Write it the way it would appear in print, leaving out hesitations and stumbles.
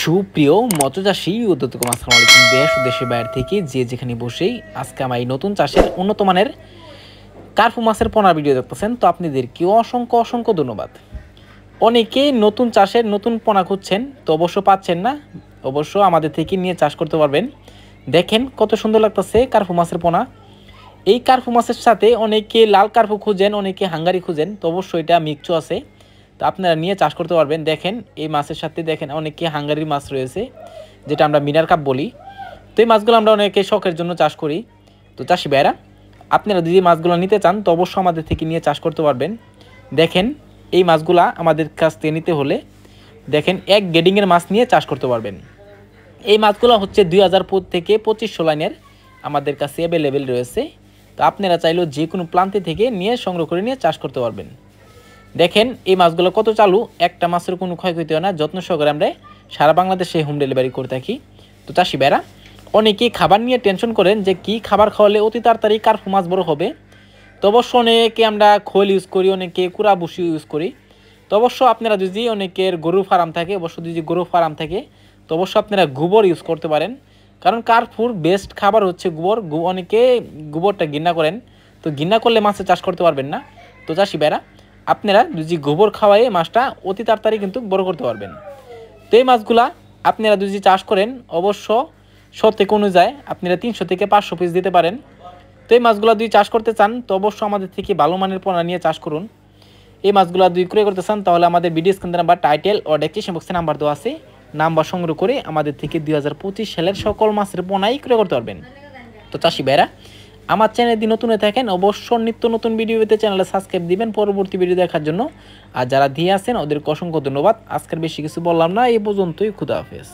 সুপ্রিয় মৎস্যচাষী উদ্যোক্তা আসসালামু আলাইকুম। দেশ ও দেশের বাইরে থেকে যে যেখানে বসেই আজকে আমার এই নতুন চাষের উন্নত মানের কার্পু মাছের পোনা ভিডিও দেখতেছেন, তো আপনাদেরকে অসংখ্য অসংখ্য ধন্যবাদ। অনেকেই নতুন চাষের নতুন পোনা খুঁজছেন, তো অবশ্য পাচ্ছেন না, অবশ্য আমাদের থেকে নিয়ে চাষ করতে পারবেন। দেখেন কত সুন্দর লাগতেছে কার্পু মাছের পোনা। এই কার্পু মাছের সাথে অনেকে লাল কার্পু খুঁজেন, অনেকে হাঙ্গারি খুঁজেন, তো অবশ্যই এটা মিক্সও আছে, তো আপনারা নিয়ে চাষ করতে পারবেন। দেখেন এই মাছের সাথে দেখেন অনেকে হাঙ্গারির মাছ রয়েছে, যেটা আমরা মিনার কাপ বলি। তো এই মাছগুলো আমরা অনেকে শখের জন্য চাষ করি। তো চাষি ভাইরা, আপনারা যদি মাছগুলো নিতে চান তো অবশ্যই আমাদের থেকে নিয়ে চাষ করতে পারবেন। দেখেন এই মাছগুলা আমাদের কাছ থেকে নিতে হলে দেখেন এক গ্রেডিংয়ের মাছ নিয়ে চাষ করতে পারবেন। এই মাছগুলো হচ্ছে 2000 থেকে 2500 লাইনের আমাদের কাছে অ্যাভেলেবেল রয়েছে। তো আপনারা চাইলেও যে কোনো প্রান্তে থেকে নিয়ে সংগ্রহ করে নিয়ে চাষ করতে পারবেন। দেখেন এই মাছগুলো কত চালু, একটা মাছের কোনো ক্ষয়ক্ষতি হয় না। যত্ন সহকারে আমরা সারা বাংলাদেশে হোম ডেলিভারি করে থাকি। তো চাষি ভাইরা, অনেকেই খাবার নিয়ে টেনশন করেন যে কি খাবার খাওয়ালে অতি তাড়াতাড়ি কার্পু মাছ বড় হবে। তো অবশ্য অনেকে আমরা খোল ইউজ করি, অনেকে কুড়া বসি ইউজ করি। তো অবশ্য আপনারা যদি অনেকের গরু ফার্ম থাকে, অবশ্য যদি গরু ফার্ম থাকে তো অবশ্য আপনারা গোবর ইউজ করতে পারেন, কারণ কার্পুর বেস্ট খাবার হচ্ছে গোবর। অনেকে গোবরটা ঘৃণা করেন, তো ঘৃণা করলে মাছের চাষ করতে পারবেন না। তো চাষি ভাইরা, আপনারা যদি গোবর খাওয়াই মাছটা অতি তাড়াতাড়ি কিন্তু বড় করতে পারবেন। তো এই মাছগুলা আপনারা যদি চাষ করেন অবশ্য শতক অনুযায়ী আপনারা 300 থেকে 500 পিস দিতে পারেন। তো এই মাছগুলা যদি চাষ করতে চান তো অবশ্যই আমাদের থেকে ভালো মানের পোনা নিয়ে চাষ করুন। এই মাছগুলো যদি ক্রয় করতে চান তাহলে আমাদের ভিডিও স্ক্রিনে নাম্বার, টাইটেল ও ডেসক্রিপশন বক্সে নাম্বার দেওয়া আছে, নাম্বার সংগ্রহ করে আমাদের থেকে 2025 সালের সকল মাছের পোনাই ক্রয় করতে পারবেন। তো চাষি ভাইরা, আমার চ্যানেল যদি নতুন হয়ে থাকেন অবশ্যই নিত্য নতুন ভিডিও পেতে চ্যানেলে সাবস্ক্রাইব দিবেন পরবর্তী ভিডিও দেখার জন্য। আর যারা দিয়ে আছেন ওদেরকে অসংখ্য ধন্যবাদ। আজকের বেশি কিছু বললাম না, এই পর্যন্তই। খুদা হাফেজ।